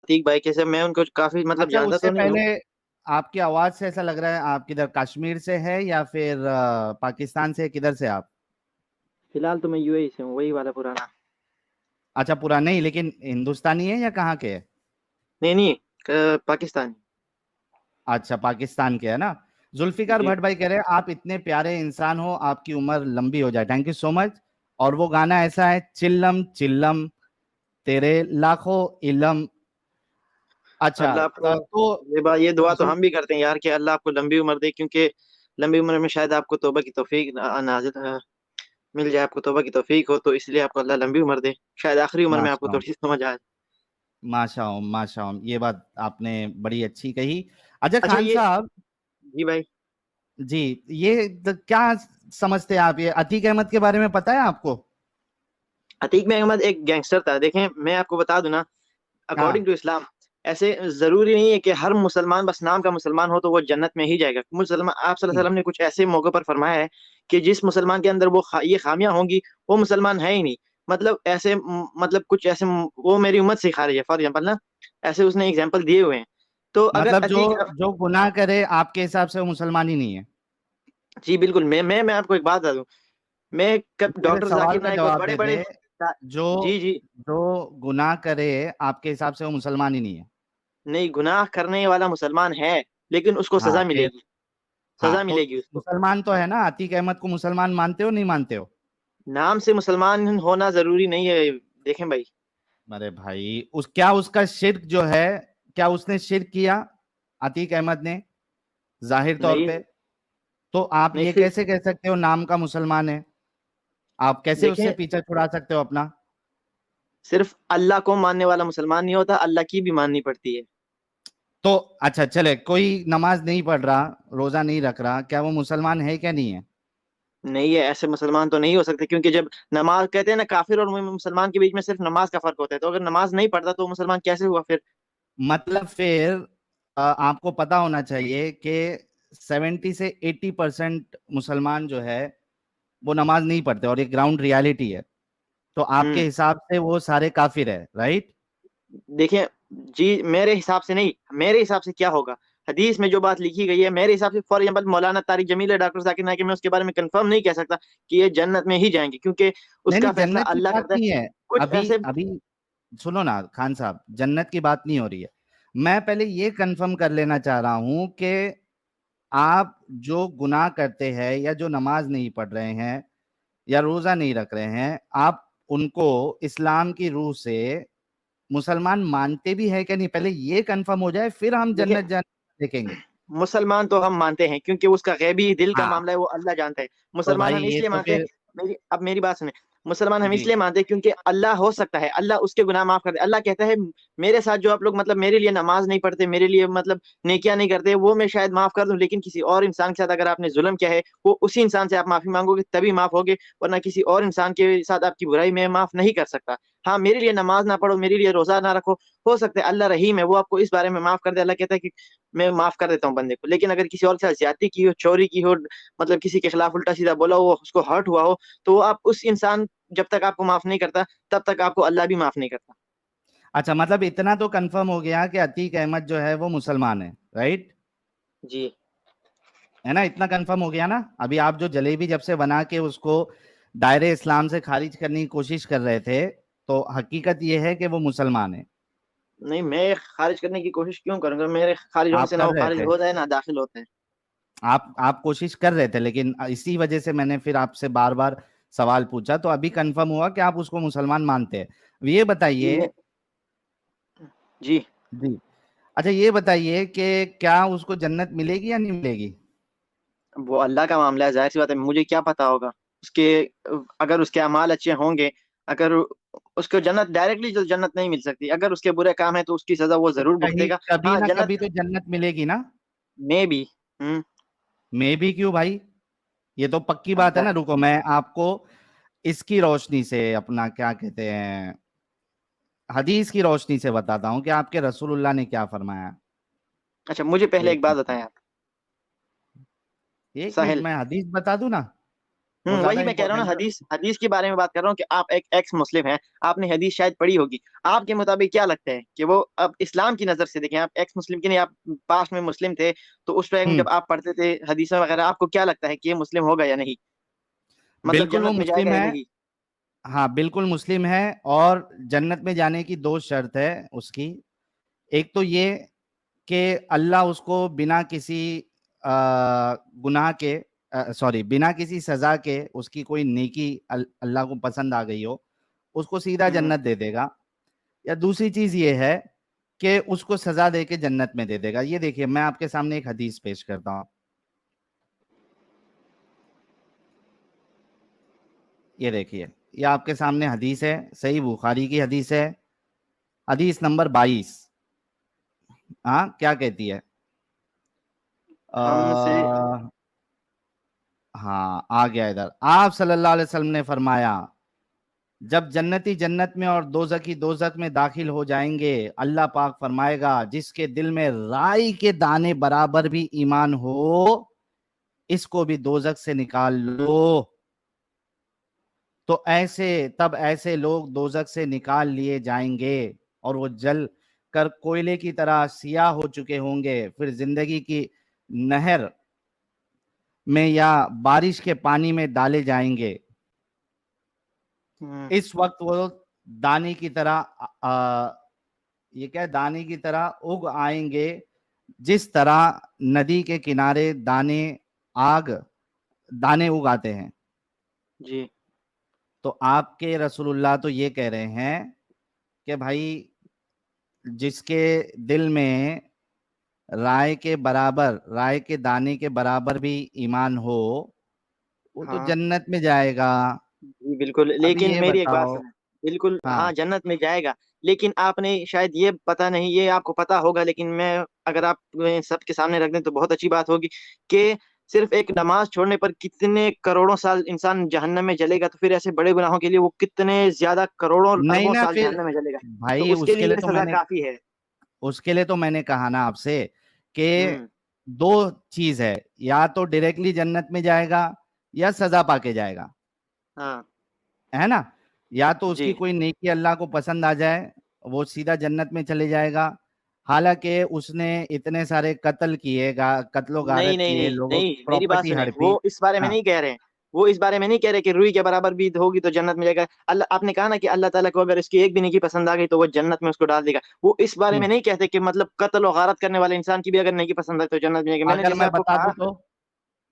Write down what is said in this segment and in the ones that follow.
عتیق بھائی کیسے، میں ان کو کافی مطلب اچھا جانتا اس سے تو نہیں ہوں. پہلے آپ کی آواز سے ایسا لگ رہا ہے آپ کدھر کشمیر سے ہے یا پھر پاکستان سے، کدھر سے آپ؟ فی الحال تو میں یو اے سے ہوں، وہی والا پرانا. اچھا پورا نہیں، لیکن ہندوستانی ہے یا کہاں کے ہے؟ نہیں پاکستانی. اچھا پاکستان کے ہے نا. ذوالفقار جی بھٹ بھائی کہہ رہے ہیں آپ اتنے پیارے انسان ہو، آپ کی عمر لمبی ہو جائے. تھینک یو سو مچ. اور وہ گانا ایسا ہے، چلم چلم تیرے لاکھوں علم. اچھا اللہ آپ کو تو یہ دعا تو ہم بھی کرتے ہیں یار کہ اللہ آپ کو لمبی عمر دے، کیونکہ لمبی عمر میں شاید آپ کو توبہ کی توفیق نازل مل جائے، آپ کو توبہ کی توفیق ہو، تو اس لیے آپ کو اللہ لمبی عمر دے، شاید آخری عمر میں آپ کو ماشاء تھوڑی سی سمجھ آئے. ماشاء اللہ، یہ بات آپ نے بڑی اچھی کہی. اچھا اچھا خان یہ صاحب جی بھائی. جی، یہ کیا سمجھتے ہیں آپ، یہ عتیق احمد کے بارے میں پتا ہے آپ کو؟ عتیق احمد ایک گینگسٹر تھا. دیکھیں میں آپ کو بتا دوں نا، ہاں اکارڈنگ ٹو اسلام ایسے ضروری نہیں ہے کہ ہر مسلمان بس نام کا مسلمان ہو تو وہ جنت میں ہی جائے گا. مسلمان آپ صلی اللہ علیہ وسلم نے کچھ ایسے موقع پر فرمایا ہے کہ جس مسلمان کے اندر یہ خامیاں ہوں گی وہ مسلمان ہے ہی نہیں. مطلب ایسے مطلب کچھ ایسے وہ میری امت سے خارج ہے، فار ایگزامپل نا، ایسے اس نے ایگزامپل دیے ہوئے ہیں. تو اگر مطلب عتیق جو گناہ کرے آپ کے حساب سے وہ مسلمان ہی نہیں ہے؟ جی بالکل. میں آپ کو ایک بات بتا دوں، میں میرے ڈاکٹر سوال ذاکر کا نائک اور جواب بڑے دے بڑے دے. جو جی جی جو گناہ کرے آپ کے حساب سے وہ مسلمان ہی نہیں ہے؟ نہیں، گناہ کرنے والا مسلمان ہے لیکن اس کو ہاں سزا ملے پھر گی، ہاں سزا تو ملے گی اس کو. مسلمان تو ہے نا. عتیق احمد کو مسلمان مانتے ہو نہیں مانتے ہو؟ نام سے مسلمان ہونا ضروری نہیں ہے. دیکھیں بھائی، ارے بھائی کیا اس کا شرک جو ہے، کیا اس نے شرک کیا عتیق احمد نے ظاہر طور نہیں پہ؟ تو آپ نہیں یہ صرف کیسے کہہ سکتے ہو نام کا مسلمان ہے؟ آپ کیسے اس دیکھیں، سے پیچھا چھڑا سکتے ہو اپنا؟ صرف اللہ کو ماننے والا مسلمان نہیں ہوتا، اللہ کی بھی ماننی پڑتی ہے. تو اچھا چلے، کوئی نماز نہیں پڑھ رہا، روزہ نہیں رکھ رہا، کیا وہ مسلمان ہے کیا نہیں ہے؟ نہیں ہے، ایسے مسلمان تو نہیں ہو سکتے، کیونکہ جب نماز کہتے ہیں نا، کافر اور مسلمان کے بیچ میں صرف نماز کا فرق ہوتا ہے، تو اگر نماز نہیں پڑھتا تو وہ مسلمان کیسے ہوا پھر؟ مطلب پھر آپ کو پتا ہونا چاہیے کہ 70 سے 80% مسلمان جو ہے وہ نماز نہیں پڑھتے، اور یہ گراؤنڈ ریالٹی ہے. تو آپ ہوں کے حساب سے وہ سارے کافر ہے، رائٹ؟ دیکھیں جی، میرے حساب سے نہیں، میرے حساب سے کیا ہوگا، حدیث میں جو بات لکھی گئی ہے میرے حساب سے، فار ایگزامپل مولانا طارق جمیل ہے، ڈاکٹر ذاکر نائک ہے، میں اس کے بارے میں کنفرم نہیں کہہ سکتا کہ یہ جنت میں ہی جائیں گے، کیونکہ اس نہیں کا نہیں، فیصلہ جنت کی اللہ بات کرتا نہیں ہے. ہے. کچھ ابھی ایسے ابھی سنو نا خان صاحب، جنت کی بات نہیں ہو رہی ہے. میں پہلے یہ کنفرم کر لینا چاہ رہا ہوں کہ آپ جو گناہ کرتے ہیں یا جو نماز نہیں پڑھ رہے ہیں یا روزہ نہیں رکھ رہے ہیں، آپ ان کو اسلام کی روح سے مسلمان مانتے بھی ہے کہ نہیں؟ پہلے یہ کنفرم ہو جائے پھر ہم دیکھیں، جنت دیکھیں گے. مسلمان تو ہم مانتے ہیں کیونکہ اس کا غیبی دل کا ہاں معاملہ ہے، وہ اللہ جانتا ہے. تو مسلمان بھائی ہم اس یہ لیے تو مانتے ہیں، پھر اب میری بات سنیں، مسلمان ہم اس جی لیے مانتے ہیں کیونکہ اللہ ہو سکتا ہے، اللہ اس کے گناہ معاف کرتے. اللہ کہتا ہے میرے ساتھ جو آپ لوگ مطلب میرے لیے نماز نہیں پڑھتے، میرے لیے مطلب نیکیاں نہیں کرتے، وہ میں شاید معاف کر دوں، لیکن کسی اور انسان کے ساتھ اگر آپ نے ظلم کیا ہے، وہ اسی انسان سے آپ معافی مانگو گے تبھی معاف ہوگے، ورنہ کسی اور انسان کے ساتھ آپ کی برائی میں معاف نہیں کر سکتا. ہاں میرے لیے نماز نہ پڑھو، میرے لیے روزہ نہ رکھو، ہو سکتا ہے اللہ رحیم ہے، وہ آپ کو اس بارے میں معاف کر دے. اللہ کہتا ہے کہ میں معاف کر دیتا ہوں بندے کو. لیکن اگر کسی اور کے ساتھ زیادتی کی ہو، چوری کی ہو، مطلب کسی کے خلاف الٹا سیدھا بولا ہو، اس کو ہرٹ ہوا ہو، تو آپ اس انسان جب تک آپ کو معاف نہیں کرتا تب تک آپ کو اللہ بھی معاف نہیں کرتا. اچھا، مطلب اتنا تو کنفرم ہو گیا کہ عتیق احمد جو ہے وہ مسلمان ہے، رائٹ؟ جی ہے نا، اتنا کنفرم ہو گیا نا. ابھی آپ جو جلیبی جب سے بنا کے اس کو دائرے اسلام سے خارج کرنے کی کوشش کر رہے تھے، تو حقیقت یہ ہے کہ وہ مسلمان ہے. نہیں، میں خارج کرنے کی کوشش کیوں کروں گا؟ میرے خارج ہونے آپ سے نہ کر وہ رہے خارج تھے، ہو جائے نہ داخل ہوتے ہیں. آپ کوشش کر رہے تھے، لیکن اسی وجہ سے میں نے پھر آپ سے بار بار سوال پوچھا. تو ابھی کنفرم ہوا کہ آپ اس کو مسلمان مانتے ہیں. یہ جی بتائیے جی جی، اچھا یہ بتائیے کہ کیا اس کو جنت ملے گی یا نہیں ملے گی؟ وہ اللہ کا معاملہ ہے، ظاہر سی بات ہے، مجھے کیا پتا ہوگا اس کے. اگر اس کے اعمال اچھے ہوں گے، اگر اس کو جنت ڈائریکٹلی جو جنت نہیں مل سکتی، اگر اس کے برے کام ہیں تو اس کی سزا وہ تو ضرور کہیں بھگتے گا. کبھی ہاں نہ جنت کبھی تو جنت ملے گی نا. میں بھی میں بھی کیوں بھائی؟ یہ تو پکی بات ہے نا. اللہ. رکو میں آپ کو اس کی روشنی سے، اپنا کیا کہتے ہیں، حدیث کی روشنی سے بتاتا ہوں کہ آپ کے رسول اللہ نے کیا فرمایا. اچھا مجھے پہلے ایک ایک بات منٹ بتائیں آپ. ایک منٹ ساحل میں حدیث بتا دوں نا. وہ وہی زیادہ میں کہہ رہا ہوں نا، امپورٹنٹ ہے. حدیث کے بارے میں بات کر رہا ہوں کہ آپ ایک ایکس مسلم ہیں، آپ نے حدیث شاید پڑھی ہوگی، آپ کے مطابق کیا لگتا ہے کہ وہ اب اسلام کی نظر سے دیکھیں، آپ ایکس مسلم کی نہیں، آپ پاسٹ میں مسلم تھے، تو اس ٹائم ہوں جب آپ پڑھتے تھے حدیثیں وغیرہ، آپ کو کیا لگتا ہے کہ یہ مسلم ہوگا یا نہیں، مطلب بالکل وہ جنت میں جائے گا مسلم یا ہے. نہیں؟ ہاں بالکل مسلم ہے. اور جنت میں جانے کی 2 شرط ہے اس کی. ایک تو یہ کہ اللہ اس کو بنا کسی گناہ کے سوری بنا کسی سزا کے اس کی کوئی نیکی اللہ کو پسند آ گئی ہو، اس کو سیدھا ہوں، جنت دے دے گا. یا دوسری چیز یہ ہے کہ اس کو سزا دے کے جنت میں دے دے گا. یہ دیکھیے میں آپ کے سامنے ایک حدیث پیش کرتا ہوں. یہ دیکھیے، یہ آپ کے سامنے حدیث ہے، صحیح بخاری کی حدیث ہے، حدیث نمبر 22. ہاں کیا کہتی ہے؟ ہم سے ہاں آ گیا ادھر. آپ صلی اللہ علیہ وسلم نے فرمایا جب جنتی جنت میں اور دوزخی دوزخ میں داخل ہو جائیں گے، اللہ پاک فرمائے گا جس کے دل میں رائی کے دانے برابر بھی ایمان ہو اس کو بھی دوزخ سے نکال لو. تو تب ایسے لوگ دوزخ سے نکال لیے جائیں گے اور وہ جل کر کوئلے کی طرح سیاہ ہو چکے ہوں گے. پھر زندگی کی نہر میں یا بارش کے پانی میں ڈالے جائیں گے. اس وقت وہ دانے کی طرح یہ کیا دانے کی طرح اگ آئیں گے، جس طرح ندی کے کنارے دانے اگاتے ہیں. جی تو آپ کے رسول اللہ تو یہ کہہ رہے ہیں کہ بھائی جس کے دل میں رائے کے دانے کے برابر بھی ایمان ہو وہ تو ہاں جنت میں جائے گا. جی بالکل، ابھی لیکن یہ میری ایک بات بتاؤ. سنیں. بالکل ہاں ہاں جنت میں جائے گا، لیکن آپ نے شاید یہ پتا نہیں، یہ آپ کو پتا ہوگا لیکن میں اگر آپ سب کے سامنے رکھ دیں تو بہت اچھی بات ہوگی کہ صرف ایک نماز چھوڑنے پر کتنے کروڑوں سال انسان جہنم میں جلے گا، تو پھر ایسے بڑے گناہوں کے لیے وہ کتنے زیادہ کروڑوں نہیں اربوں نا سال پھر جہنم میں جلے گا، تو بھائی اس کے لیے یہ سزا کافی ہے. میں نے کہا نا آپ سے کہ ہوں 2 چیز ہے، یا تو ڈائریکٹلی جنت میں جائے گا یا سزا پا کے جائے گا، ہاں ہے نا. یا تو اس جی کی کوئی نیکی اللہ کو پسند آ جائے وہ سیدھا جنت میں چلے جائے گا، حالانکہ اس نے اتنے سارے قتل کیے گا، قتل و نہیں غارت نہیں کیے، نہیں لوگوں کی نہیں، میری بات پراپرٹی سنیں، ہڑپی. وہ اس بارے میں ہاں نہیں کہہ رہے ہیں، وہ اس بارے میں نہیں کہہ رہے کہ روئی کے برابر بھی ہوگی تو جنت میں جائے گا. اللہ آپ نے کہا نا کہ اللہ تعالیٰ کو اگر اس کی ایک بھی نیکی پسند آ گئی تو وہ جنت میں اس کو ڈال دے گا. وہ اس بارے ہوں. میں نہیں کہتے کہ مطلب قتل و غارت کرنے والے انسان کی بھی اگر نیکی پسند آئے تو جنت میں جائے گا. میں نے اگر جیسے میں آپ کو بتا کہا، دوں تو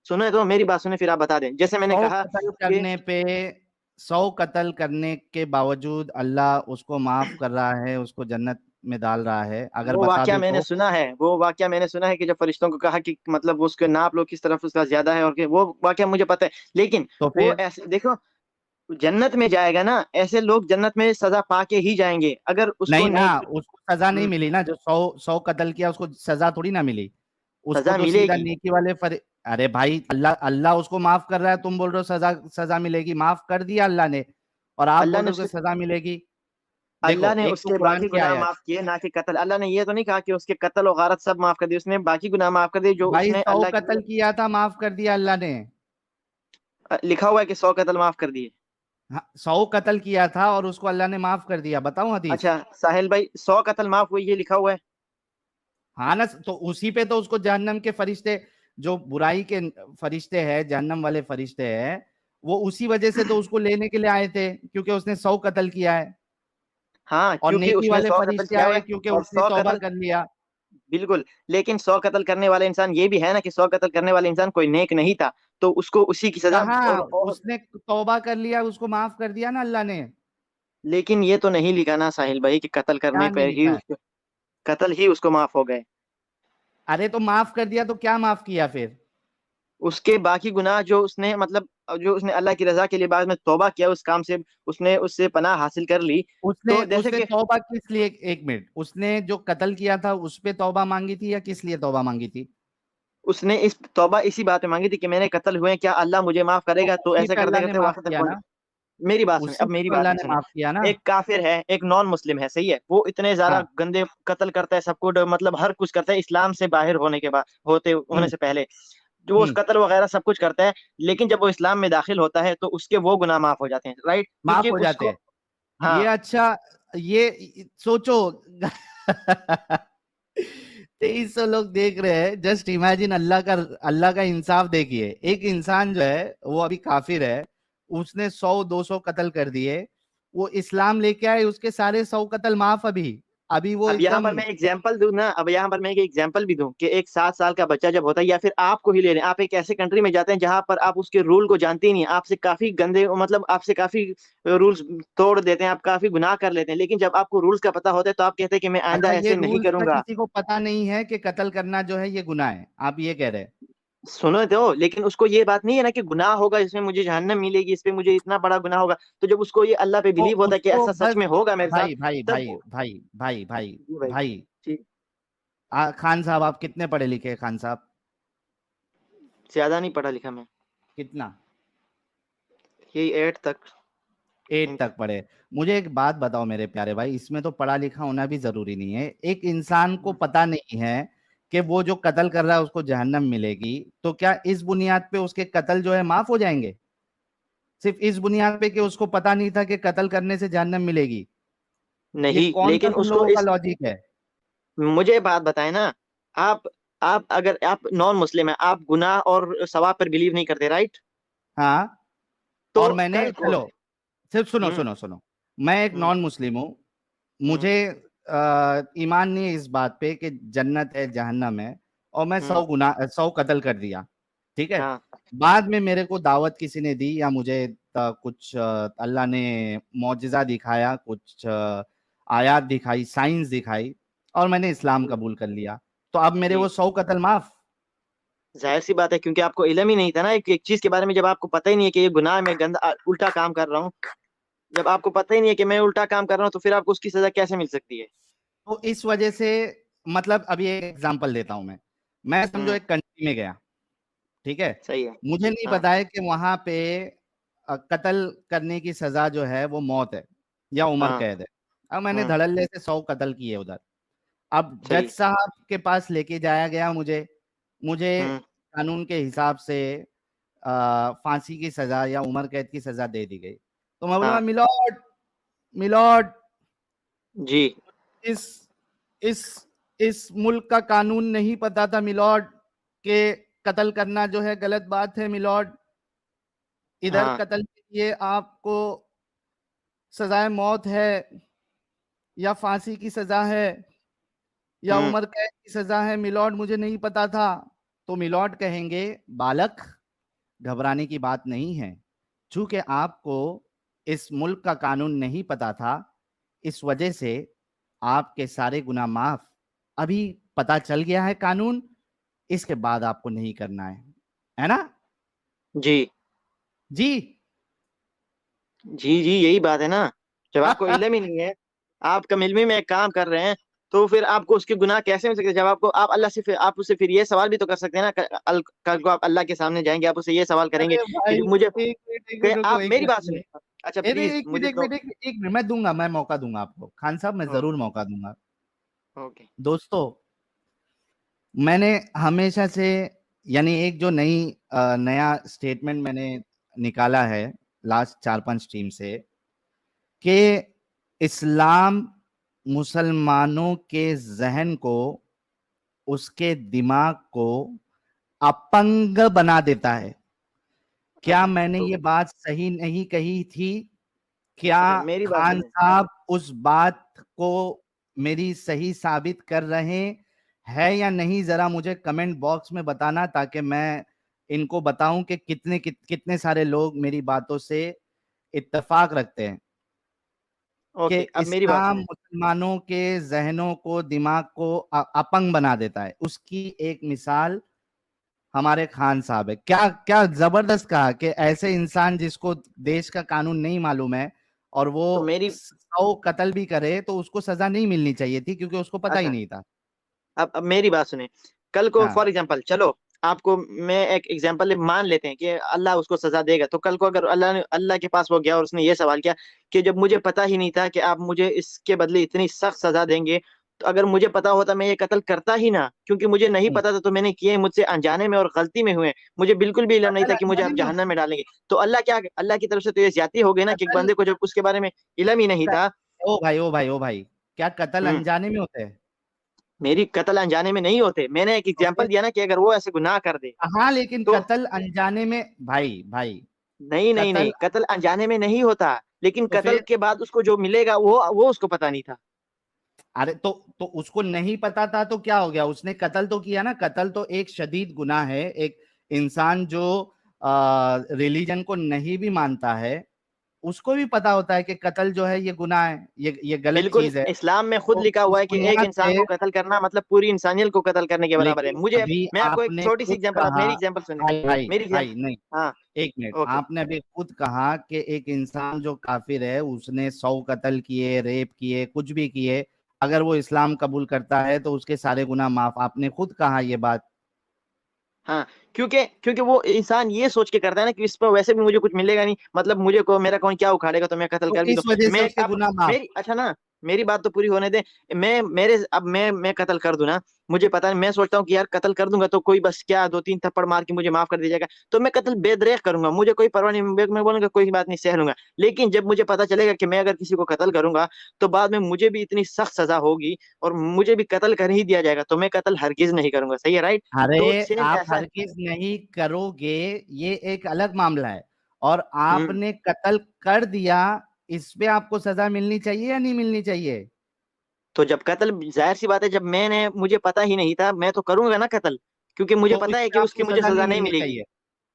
سنیں تو میری بات سنیں پھر آپ بتا دیں. جیسے میں نے 100 کہا قتل کہ کرنے پہ 100 قتل کرنے کے باوجود اللہ اس کو معاف کر رہا ہے، اس کو جنت میں ڈال رہا ہے. اگر وہ بتا واقعہ دوں میں نے تو سنا ہے، وہ واقعہ میں نے سنا ہے کہ جب فرشتوں کو کہا کہ مطلب اس کے ناپ لو کس طرف اس کا زیادہ ہے، اور کہ وہ واقعہ مجھے پتا ہے، لیکن وہ پھر ایسے دیکھو جنت میں جائے گا نا، ایسے لوگ جنت میں سزا پا کے ہی جائیں گے اگر اس کو نہیں نا، نیک. اس کو سزا نہیں ملی نا. جو 100 قتل کیا اس کو سزا تھوڑی نہ ملی، اس کو سزا تو ملے سیدھا گی. نیکی والے ارے بھائی اللہ اس کو معاف کر رہا ہے، تم بول رہے ہو سزا ملے گی. معاف کر دیا اللہ نے اور آپ اللہ بول نے رہے ہو اس کہ کے سزا ملے گی. دیکھو اللہ نے ایک اس تو کے قرآن باقی کی گناہ آیت. معاف کیے، نہ کہ قتل. اللہ نے یہ تو نہیں کہا کہ اس کے قتل و غارت سب معاف کر دی، اس نے باقی گناہ معاف کر دی جو اس بھائی نے 100 اللہ کے قتل کیا تھا معاف کر دیا اللہ نے. لکھا ہوا ہے کہ 100 قتل معاف کر دیے. 100 قتل کیا تھا اور اس کو اللہ نے معاف کر دیا. بتاؤں حدیث؟ اچھا ساحل بھائی، 100 قتل معاف ہوئی یہ لکھا ہوا ہے؟ ہاں نا، تو اسی پہ تو اس کو جہنم کے فرشتے، جو برائی کے فرشتے ہیں، جہنم والے فرشتے ہیں، وہ اسی وجہ سے تو اس کو لینے کے لیے آئے تھے کیونکہ اس نے 100 قتل کیا ہے. ہاں اور کیونکہ نیکی اس نے والے 100 قتل فرشتے کیا ہوا آئے ہے کیونکہ اور اس نے 100 توبہ قتل. کر لیا. بالکل، لیکن 100 قتل کرنے والا انسان یہ بھی ہے نا کہ 100 قتل کرنے والا انسان کوئی نیک نہیں تھا، تو اس کو اسی کی سزا کہاں اور اس نے توبہ کر لیا، اس کو معاف کر دیا نا اللہ نے. لیکن یہ تو نہیں لکھا نا ساحل بھائی کہ قتل کیا کرنے نہیں پہ ہی لکھا ہے؟ قتل ہی اس کو معاف ہو گئے. ارے تو معاف کر دیا تو کیا معاف کیا پھر؟ اس کے باقی گناہ جو اس نے مطلب جو اس نے اللہ کی رضا کے لیے بعد میں توبہ کیا اس کام سے، اس نے اس سے پناہ حاصل کر لی. تو اس جیسے نے کہ توبہ کس لیے، ایک منٹ، اس نے جو قتل کیا تھا اس پہ توبہ مانگی تھی یا کس لیے توبہ مانگی تھی؟ اس نے اس توبہ اسی بات میں مانگی تھی کہ میں نے قتل ہوئے، کیا اللہ مجھے معاف کرے تو گا؟ تو اسی ایسے پہ کرتے اللہ نے کرتے معاف وہاں تک کیا پہنچ. نا. میری بات سنیں، اسی اب میری پہ بات اللہ نہیں نے سنیں. معاف کیا نا. ایک کافر ہے، ایک نان مسلم ہے، صحیح ہے، وہ اتنے زیادہ ہاں. گندے قتل کرتا ہے، سب کو مطلب ہر کچھ کرتا ہے اسلام سے باہر ہونے کے بعد ہونے سے پہلے. جو وہ قتل وغیرہ سب کچھ کرتا ہے، لیکن جب وہ اسلام میں داخل ہوتا ہے تو اس کے وہ گناہ معاف ہو جاتے ہیں، رائٹ، معاف کیونکہ ہو اس جاتے کو ہیں. ہاں یہ اچھا، یہ سوچو 2300 لوگ دیکھ رہے ہیں. جسٹ امیجن، اللہ کا انصاف دیکھیے. ایک انسان جو ہے وہ ابھی کافر ہے، اس نے 100-200 قتل کر دیے، وہ اسلام لے کے آئے، اس کے سارے 100 قتل معاف. ابھی وہ اب ایک یہاں دم. پر میں ایگزامپل دوں نا، اب یہاں پر میں ایک ایگزامپل بھی دوں کہ ایک 7 سال کا بچہ جب ہوتا ہے، یا پھر آپ کو ہی لے لیں، آپ ایک ایسے کنٹری میں جاتے ہیں جہاں پر آپ اس کے رول کو جانتے ہی نہیں، آپ سے کافی گندے، مطلب آپ سے کافی رولز توڑ دیتے ہیں، آپ کافی گناہ کر لیتے ہیں، لیکن جب آپ کو رولز کا پتہ ہوتا ہے تو آپ کہتے ہیں کہ میں آئندہ اچھا، یہ ایسے نہیں رولز کا کروں گا. کسی کو پتا نہیں ہے کہ قتل کرنا جو ہے یہ گناہ ہے، آپ یہ کہہ رہے ہیں؟ سنو تو، لیکن اس کو یہ بات نہیں ہے نا کہ گناہ ہوگا، اس میں مجھے جہنم ملے گی، اس پہ مجھے اتنا بڑا گناہ ہوگا. تو جب اس کو یہ اللہ پہ تو بلیو ہوتا اس ہے کہ کو ایسا سچ بس. میں ہوگا میرے ساتھ، بھائی بھائی تب بھائی بھائی بھائی بھائی جی بھائی بھائی ٹھیک. خان صاحب، آپ کتنے پڑھے لکھے ہیں خان صاحب؟ زیادہ نہیں پڑھا لکھا میں، کتنا؟ یہی 8 تک. 8 تک پڑھے. مجھے ایک بات بتاؤ میرے پیارے بھائی، اس میں تو پڑھا لکھا ہونا بھی ضروری نہیں ہے. ایک انسان کو پتا نہیں ہے کہ وہ جو قتل کر رہا ہے اس کو جہنم ملے گی، تو کیا اس بنیاد پہ اس کے قتل جو ہے معاف ہو جائیں گے؟ صرف اس بنیاد پہ کہ اس کو پتا نہیں تھا کہ قتل کرنے سے جہنم ملے گی؟ یہ نہیں، کون سا لیکن تم اس کو لوگوں کا لاجک ہے؟ مجھے بات بتائیں نا. آپ آپ اگر آپ نان مسلم ہیں، آپ گناہ اور ثواب پر بلیو نہیں کرتے، رائٹ؟ ہاں. تو اور میں نے، کل کو چلو صرف سنو ہوں سنو سنو، میں ایک ہوں نان مسلم ہوں، ہوں مجھے ایمان نہیں ہے اس بات پہ کہ جنت ہے جہنم ہے، اور میں ہوں 100 قتل کر دیا، ٹھیک ہے. ہاں بعد میں میرے کو دعوت کسی نے دی، یا مجھے کچھ اللہ نے معجزہ دکھایا، کچھ آیات دکھائی، سائنس دکھائی، اور میں نے اسلام قبول کر لیا، تو اب میرے جی، وہ 100 قتل معاف. ظاہر سی بات ہے، کیونکہ آپ کو علم ہی نہیں تھا نا ایک چیز کے بارے میں. جب آپ کو پتہ ہی نہیں ہے کہ یہ گناہ میں گندا الٹا کام کر رہا ہوں، جب آپ کو پتہ ہی نہیں ہے کہ میں الٹا کام کر رہا ہوں، تو پھر آپ کو اس کی سزا کیسے مل سکتی ہے؟ تو اس وجہ سے، مطلب ابھی ایک ایگزامپل دیتا ہوں. میں سمجھو ہوں ایک کنٹری میں گیا، ٹھیک ہے، صحیح ہے. مجھے نہیں ہاں پتا ہے کہ وہاں پہ قتل کرنے کی سزا جو ہے وہ موت ہے یا عمر ہاں قید ہے. اب میں نے ہوں دھڑلے سے 100 قتل کیے ادھر. اب صحیح. جج صاحب کے پاس لے کے جایا گیا مجھے ہوں قانون کے حساب سے پھانسی کی سزا یا عمر قید کی سزا دے دی گئی. تو میں بولوں ہاں میلارڈ، میلارڈ، جی اس اس اس ملک کا قانون نہیں پتا تھا میلارڈ کہ قتل کرنا جو ہے غلط بات ہے میلارڈ. ادھر ہاں قتل کے لیے آپ کو سزائے موت ہے، یا پھانسی کی سزا ہے، یا ہوں عمر قید کی سزا ہے میلارڈ، مجھے نہیں پتا تھا. تو میلارڈ کہیں گے بالک، گھبرانے کی بات نہیں ہے، چونکہ آپ کو اس ملک کا قانون نہیں پتا تھا، اس وجہ سے آپ کے سارے گناہ معاف. ابھی پتا چل گیا ہے قانون، اس کے بعد آپ کو نہیں کرنا ہے نا؟ جی جی. جی یہی بات ہے نا. جب آپ کو علم ہی نہیں ہے، آپ کم علمی میں ایک کام کر رہے ہیں، تو پھر آپ کو اس کے گناہ کیسے ہو سکتے ہیں؟ جب آپ کو، آپ اللہ سے آپ اسے پھر یہ سوال بھی تو کر سکتے ہیں نا، کل کو آپ اللہ کے سامنے جائیں گے، آپ اسے یہ سوال کریں گے ارے کہ بھائی، جو مجھے، ایک کہ منٹ رکو، آپ ایک میری منٹ بات رکو. سنیں. اچھا پلیز ایک منٹ مجھے ایک تو منٹ ایک منٹ، میں دوں گا، میں موقع دوں گا آپ کو خان صاحب، میں ضرور موقع دوں گا. دوستو، میں نے ہمیشہ سے، یعنی ایک جو نیا سٹیٹمنٹ میں نے نکالا ہے لاسٹ 4-5 ٹیم سے، کہ اسلام مسلمانوں کے ذہن کو، اس کے دماغ کو اپنگ بنا دیتا ہے. کیا میں نے تو یہ بات صحیح نہیں کہی تھی؟ کیا اچھا میری بات خان سنیں. صاحب اس بات کو میری صحیح ثابت کر رہے ہیں یا نہیں؟ ذرا مجھے کمنٹ باکس میں بتانا، تاکہ میں ان کو بتاؤں کہ کتنے سارے لوگ میری باتوں سے اتفاق رکھتے ہیں کہ اوکے، اب میری بات اسلام سنیں. مسلمانوں کے ذہنوں کو، دماغ کو اپنگ بنا دیتا ہے. اس کی ایک مثال ہمارے خان صاحب ہے. کیا کیا زبردست کہا کہ ایسے انسان جس کو دیش کا قانون نہیں معلوم ہے، اور وہ تو میری 100 قتل بھی کرے، تو اس کو سزا نہیں ملنی چاہیے تھی، کیونکہ اس کو پتا ہی اچھا، نہیں تھا. اب میری بات سنیں. کل کو ہاں. فار ایگزامپل، چلو آپ کو میں ایک ایگزامپل مان لیتے ہیں کہ اللہ اس کو سزا دے گا، تو کل کو اگر اللہ کے پاس وہ گیا اور اس نے یہ سوال کیا کہ جب مجھے پتا ہی نہیں تھا کہ آپ مجھے اس کے بدلے اتنی سخت سزا دیں گے، تو اگر مجھے پتا ہوتا میں یہ قتل کرتا ہی نہ، کیونکہ مجھے نہیں پتا تھا تو میں نے کیے، مجھ سے انجانے میں اور غلطی میں ہوئے، مجھے بالکل بھی علم نہیں قتل تھا کہ مجھے انجانے آپ میں ہوتا جہنم میں ڈالیں گے، تو اللہ کی طرف سے تو یہ زیادتی ہو گئی نا کہ ایک قتل بندے کو جب اس کے بارے میں علم ہی نہیں تھا۔ او بھائی کیا قتل ہوں انجانے میں ہوتے ہیں؟ میری قتل انجانے میں نہیں ہوتے، میں نے ایک تو پھر ایگزامپل دیا نا کہ اگر وہ ایسے گناہ کر دے ہاں لیکن تو قتل انجانے میں بھائی نہیں نہیں قتل نہیں، قتل انجانے میں نہیں ہوتا، لیکن تو قتل پھر کے بعد اس کو جو ملے گا وہ اس کو پتا نہیں تھا۔ ارے تو اس کو نہیں پتا تھا تو کیا ہو گیا؟ اس نے قتل تو کیا نا، قتل تو ایک شدید گناہ ہے، ایک انسان جو ریلیجن کو نہیں بھی مانتا ہے اس کو بھی پتا ہوتا ہے کہ قتل جو ہے یہ گناہ ہے، یہ غلط بالکل، چیز ہے، اسلام میں خود تو لکھا ہوا اس ہے کہ ایک بنیاد انسان پہ کو قتل کرنا مطلب پوری انسانیت کو قتل کرنے کے برابر ہے۔ لیکن مجھے ابھی میں آپ کو آپ ایک نے چھوٹی سی خود ایگزامپل، آپ کہا میری ایگزامپل سنیں، بھائی میری ایگزامپل۔ نہیں ہاں ایک منٹ، اوکے، آپ نے ابھی خود کہا کہ ایک انسان جو کافر ہے اس نے 100 قتل کیے، ریپ کیے، کچھ بھی کیے، اگر وہ اسلام قبول کرتا ہے تو اس کے سارے گناہ معاف، آپ نے خود کہا یہ بات۔ ہاں کیونکہ وہ انسان یہ سوچ کے کرتا ہے نا کہ اس پر ویسے بھی مجھے کچھ ملے گا نہیں، مطلب مجھے کو میرا کون کیا اکھاڑے گا تو میں قتل تو کر بھی اس دوں۔ وجہ سے میں اس کے اب گناہ معاف۔ میری اچھا نا، میری بات تو پوری ہونے دیں۔ میں قتل کر دوں نا، مجھے پتا نہیں، میں سوچتا ہوں کہ یار قتل کر دوں گا تو کوئی بس کیا 2 3 تھپڑ مار کے مجھے معاف کر دیا جائے گا، تو میں قتل بے دریغ کروں گا، مجھے کوئی پرواہ نہیں، میں بولوں گا کوئی بات نہیں، سہ لوں گا۔ لیکن جب مجھے پتا چلے گا کہ میں اگر کسی کو قتل کروں گا تو بعد میں مجھے بھی اتنی سخت سزا ہوگی اور مجھے بھی قتل کر ہی دیا جائے گا، تو میں قتل ہرگز نہیں کروں گا۔ صحیح ہے، رائٹ؟ تو ارے سیم آپ ایسا ہرگز نہیں کرو گے، یہ ایک الگ معاملہ ہے، اور ہے۔ آپ نے قتل کر دیا، اس پہ آپ کو سزا ملنی چاہیے یا نہیں ملنی چاہیے؟ تو جب قتل، ظاہر سی بات ہے، جب مجھے پتا ہی نہیں تھا، میں تو کروں گا نا قتل، کیونکہ مجھے تو پتا اس ہے پہ کہ آپ اس کی کو مجھے سزا سزا نہیں نہیں ملنی ملے گی، چاہیے،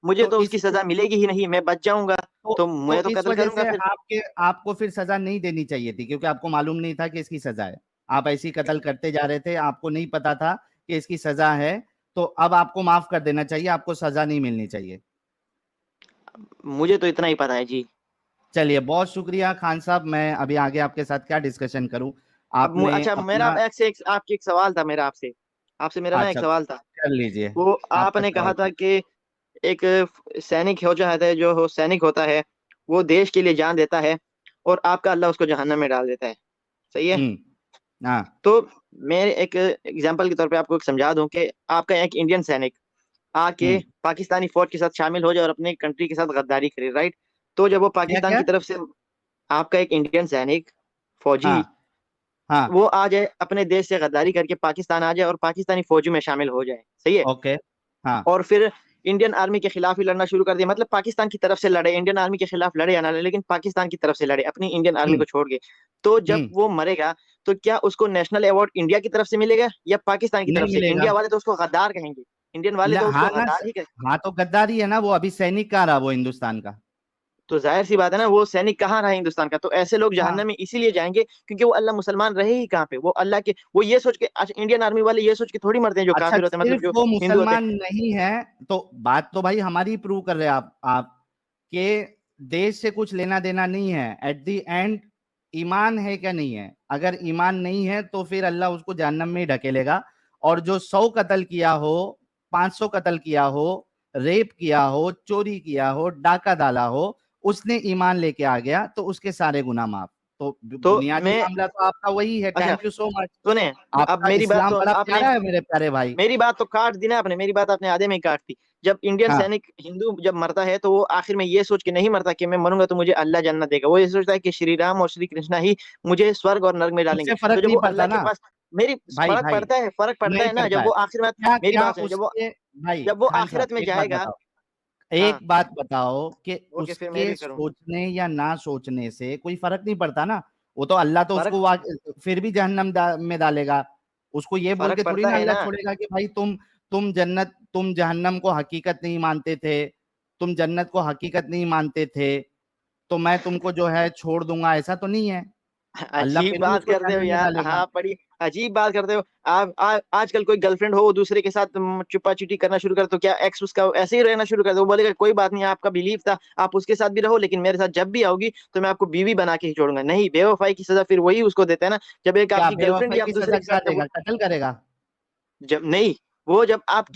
مجھے تو تو اس اس کی سزا ملے گی ہی نہیں، میں بچ جاؤں گا، تو تو میں تو اس قتل وجہ کروں گا سے پھر۔ آپ کو پھر سزا نہیں دینی چاہیے تھی، کیونکہ آپ کو معلوم نہیں تھا کہ اس کی سزا ہے، آپ ایسی قتل کرتے جا رہے تھے، آپ کو نہیں پتا تھا کہ اس کی سزا ہے، تو اب آپ کو معاف کر دینا چاہیے، آپ کو سزا نہیں ملنی چاہیے۔ مجھے تو اتنا ہی پتا ہے جی۔ چلیے بہت شکریہ خان صاحب، میں ابھی آگے آپ کے ساتھ کیا ڈسکشن کروں، اب آپ نے اچھا، میرا اپنا آپ کی ایک سوال تھا، آپ سے میرا نا ایک اچھا سوال تھا۔ کر لیجئے، وہ آپ آپ کا نے کہا سوال تھا کیا؟ کہ ایک سینک ہو جاتا ہے، جو سینک ہوتا ہے وہ دیش کے لیے جان دیتا ہے، اور آپ کا اللہ اس کو جہنم میں ڈال دیتا ہے، صحیح ہے؟ ہاں تو میں ایک ایگزامپل کے طور پہ آپ کو سمجھا دوں کہ آپ کا ایک انڈین سینک آ کے ہوں پاکستانی فوج کے ساتھ شامل ہو جائے اور اپنی کنٹری کے ساتھ غداری کرے، رائٹ؟ تو جب وہ کیا پاکستان کیا کی طرف سے، آپ کا ایک انڈین سینک فوجی ہاں ہاں وہ آ جائے اپنے دیش سے غداری کر کے پاکستان آ جائے اور پاکستانی فوجوں میں شامل ہو جائے، صحیح ہے؟ اوکے ہاں اور پھر انڈین آرمی کے خلاف ہی لڑنا شروع کر دیا، مطلب پاکستان کی طرف سے لڑے، انڈین آرمی کے خلاف لڑے یا نہ لڑے، لیکن پاکستان کی طرف سے لڑے اپنی انڈین آرمی ہوں کو چھوڑ کے، تو جب ہوں وہ مرے گا تو کیا اس کو نیشنل ایوارڈ انڈیا کی طرف سے ملے گا یا پاکستان کی طرف نہیں سے؟ ملے گا انڈیا والے تو اس کو غدار کہیں گے، انڈین والے تو اس کو ہاں نا، غدار ہی کہیں گے۔ ہاں تو غداری ہے نا، وہ ابھی سینک کہاں رہا وہ ہندوستان کا؟ تو ظاہر سی بات ہے نا، وہ سینک کہاں رہا ہندوستان کا؟ تو ایسے لوگ ہاں جہنم میں اسی لیے جائیں گے کیونکہ وہ اللہ مسلمان رہے ہی کہاں پہ، وہ اللہ کے، وہ یہ سوچ کے، اچھا انڈین آرمی والے یہ سوچ کے تھوڑی مرتے ہیں جو اچھا کافر ہوتے ہیں، صرف مطلب جو وہ ہندو ہوتے مسلمان نہیں ہے، تو بات تو بھائی ہماری پروو کر رہے آپ کہ دیش سے کچھ لینا دینا نہیں ہے، ایٹ دی اینڈ ایمان ہے کیا نہیں ہے؟ اگر ایمان نہیں ہے تو پھر اللہ اس کو جہنم میں ہی ڈھکیلے گا، اور جو 100 قتل کیا ہو، 500 قتل کیا ہو، ریپ کیا ہو، چوری کیا ہو، ڈاکہ ڈالا ہو، اس نے ایمان لے کے آ گیا تو اس کے سارے گناہ معاف۔ تو تو بنیادی میں، معاملہ تو آپ کا وہی ہے، اچھا تھینک یو سو مچ، سنیں، آپ اب کا میری بات اسلام تو بڑا آپ نے، پیارا ہے میرے پیارے بھائی۔ میری بات تو کاٹ دی نا آپ نے، میری بات آپ نے آدھے میں ہی کاٹ دی۔ جب انڈین ہاں سینک ہندو جب مرتا ہے تو وہ آخر میں یہ سوچ کے نہیں مرتا کہ میں مروں گا تو مجھے اللہ جنت دے گا، وہ یہ سوچتا ہے کہ شری رام اور شری کرشنا ہی مجھے سورگ اور نرک میں ڈالیں اس گے۔ سے تو فرق جب نہیں وہ پڑتا اللہ کے نا پاس، میری بھائی فرق بھائی، پڑتا ہے، فرق پڑتا نہیں ہے نا، پڑتا جب ہے، وہ آخر میں، کیا میری کیا بات سنیں، اس کے بھائی جب وہ خان صاحب آخرت میں ایک بات جائے گا۔ بتاؤ، ہاں ایک بات بتاؤ کہ اوکے، اس پھر میں کے بھی کروں۔ سوچنے یا نہ سوچنے سے کوئی فرق نہیں پڑتا نا، وہ تو اللہ تو اس فرق کو پھر بھی جہنم میں ڈالے گا، اس کو یہ بول فرق کے تھوڑی پڑتا نا ہے اللہ نا۔ چھوڑے گا کہ بھائی تم جہنم کو حقیقت نہیں مانتے تھے، تم جنت کو حقیقت نہیں مانتے تھے، تو میں تم کو جو ہے چھوڑ دوں گا، ایسا تو نہیں ہے، اللہ عجیب پھر بھی اس بات کو کرتے ہو جہنم میں یار ڈالے گا۔ آپ، بڑی عجیب بات کرتے ہو آپ۔ آج کل کوئی گرل فرینڈ ہو، وہ دوسرے کے ساتھ چپا چٹی کرنا شروع کر تو کیا ایکس اس کا ایسے ہی رہنا شروع کر دے؟ وہ بولے گا کوئی بات نہیں، آپ کا بلیف تھا، آپ اس کے ساتھ بھی رہو، لیکن میرے ساتھ جب بھی آؤ گی تو میں آپ کو بیوی بنا کے ہی چھوڑوں گا؟ نہیں، بے وفائی کی سزا پھر وہی اس کو دیتا ہے نا، جب ایک آپ کیا کی بے گرل فرینڈ ہی وفائی آپ کی دوسرے سزا کے کیا ساتھ دے گا؟ قتل کرے گا؟ جب نہیں، وہ جب آپ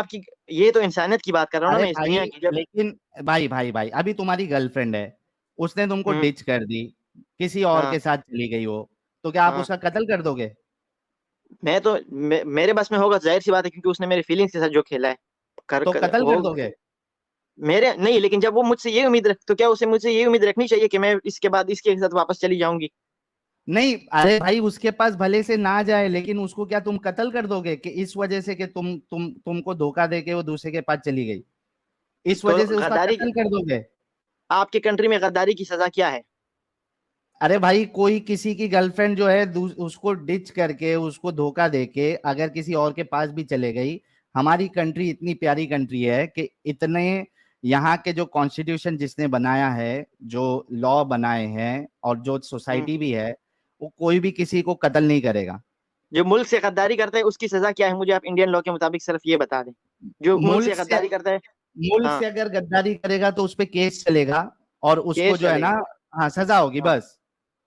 کی یہ تو انسانیت کی بات کر رہا ہوں نا ارے میں، اس بھائی دنیا کی جب، لیکن بھائی ابھی تمہاری گرل فرینڈ ہے، اس نے تم کو ہوں ڈچ کر دی، کسی اور ہاں کے ساتھ چلی گئی ہو، تو کیا آپ ہاں اس کا قتل کر دو گے؟ میں تو میرے بس میں ہوگا ظاہر سی بات ہے، کیونکہ اس نے میری فیلنگس کے ساتھ جو کھیلا ہے تو قتل کر دو گے؟ میرے نہیں، لیکن جب وہ مجھ سے یہ امید رکھ تو کیا اسے مجھ سے یہ امید رکھنی چاہیے کہ میں اس کے بعد اس کے ساتھ واپس چلی جاؤں گی؟ نہیں ارے بھائی اس کے پاس بھلے سے نہ جائے، لیکن اس کو کیا تم قتل کر دو گے کہ اس وجہ سے کہ تم کو دھوکہ دے کے وہ دوسرے کے پاس چلی گئی، اس تو وجہ سے اس کا غداری، قتل کر دو گے؟ آپ کی کنٹری میں غداری کی سزا کیا ہے؟ ارے بھائی کوئی کسی کی گرل فرینڈ جو ہے اس کو ڈچ کر کے اس کو دھوکہ دے کے اگر کسی اور کے پاس بھی چلے گئی، ہماری کنٹری اتنی پیاری کنٹری ہے کہ اتنے یہاں کے جو کانسٹیٹیوشن جس نے بنایا ہے، جو لا بنائے ہیں اور جو سوسائٹی بھی ہے، وہ کوئی بھی کسی کو قتل نہیں کرے گا۔ جو ملک سے غداری کرتا ہے اس کی سزا کیا ہے؟ مجھے آپ انڈین لا کے مطابق صرف یہ بتا دیں، جو ملک سے غداری کرتا ہے۔ ملک ہاں، سے اگر غداری کرے گا تو اس پہ کیس چلے گا اور اس کو کیس جو ہے چلے نا، گا۔ ہاں سزا ہوگی ہاں، بس۔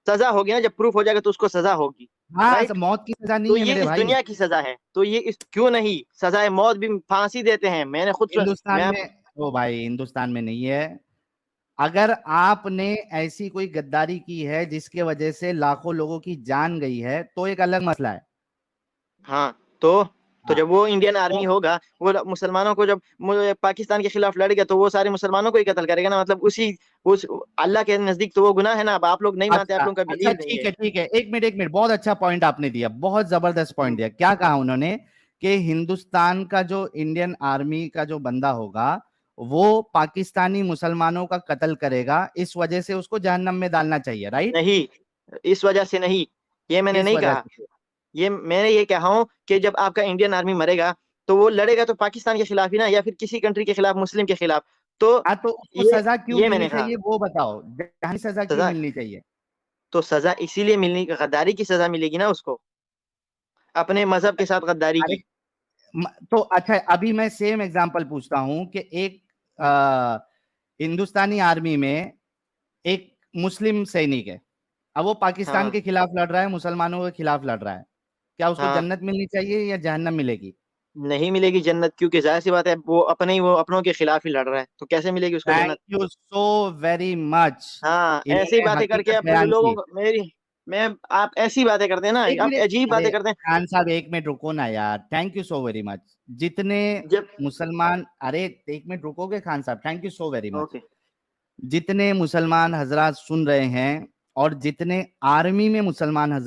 سزا ہوگی نا، جب پروف ہو جائے گا تو اس کو سزا ہوگی، ہاں رائٹ؟ موت کی سزا تو نہیں ہے یہ میرے اس بھائی، دنیا کی سزا ہے، تو یہ کیوں نہیں سزائے موت بھی پھانسی دیتے ہیں؟ میں نے خود ہندوستان میں میں او بھائی ہندوستان میں نہیں ہے۔ اگر آپ نے ایسی کوئی غداری کی ہے جس کی وجہ سے لاکھوں لوگوں کی جان گئی ہے تو ایک الگ مسئلہ ہے۔ ہاں، تو ہاں جب وہ انڈین تو آرمی ہوگا، وہ مسلمانوں کو جب پاکستان کے خلاف لڑے گا تو وہ سارے مسلمانوں کو ہی قتل کرے گا نا، مطلب اس اللہ کے نزدیک تو وہ گناہ ہے نا۔ اب آپ لوگ نہیں مانتے، اچھا آپ لوگوں کا اچھا بلیو نہیں ہے۔ ٹھیک ہے ایک منٹ بہت اچھا پوائنٹ آپ نے دیا، بہت زبردست پوائنٹ دیا۔ کیا کہا انہوں نے کہ ہندوستان کا جو انڈین آرمی کا جو بندہ ہوگا وہ پاکستانی مسلمانوں کا قتل کرے گا، اس وجہ سے اس کو جہنم میں ڈالنا چاہیے، رائٹ؟ نہیں، اس وجہ سے نہیں، یہ میں نے کس نہیں وجہ کہا۔ سے؟ یہ میں نے یہ کہا ہوں کہ جب آپ کا انڈین آرمی مرے گا تو وہ لڑے گا تو پاکستان کے خلاف ہی نا، یا پھر کسی کنٹری کے خلاف، مسلم کے خلاف۔ تو ہاں تو اس کو یہ سزا کیوں میں ملنی نے کہا چاہیے وہ بتاؤ، جہنمی سزا کیوں سزا، ملنی چاہیے؟ تو سزا اسی لیے ملنی، غداری کی سزا ملے گی نا اس کو، اپنے مذہب کے ساتھ غداری ارے کی۔ تو اچھا ابھی میں سیم ایگزامپل پوچھتا ہوں کہ ایک ہندوستانی آرمی میں ایک مسلم سینک ہے، اب وہ پاکستان ہاں، کے خلاف لڑ رہا ہے، مسلمانوں کے خلاف لڑ رہا ہے، کیا اس کو ہاں، جنت ملنی چاہیے یا جہنم ملے گی؟ نہیں ملے گی جنت، کیونکہ ظاہر سی بات ہے وہ اپنوں کے خلاف ہی لڑ رہا ہے، تو کیسے ملے گی اس کو تھینک جنت؟ یو سو ویری مچ، ہاں، انہوں ایسی نے باتیں کر کے حقیقت آپ بیان لوگوں کی۔ کو آپ ایسی باتیں کرتے ہیں نا، ایک آپ منٹ عجیب ارے باتیں کرتے ہیں خان صاحب ایک منٹ رکو نا یار، thank you so very much. جتنے جب مسلمان، ارے ایک منٹ رکو گے خان صاحب، thank you so very much. Okay, جتنے مسلمان حضرات سن رہے ہیں اور جتنے آرمی میں مسلمان حضرات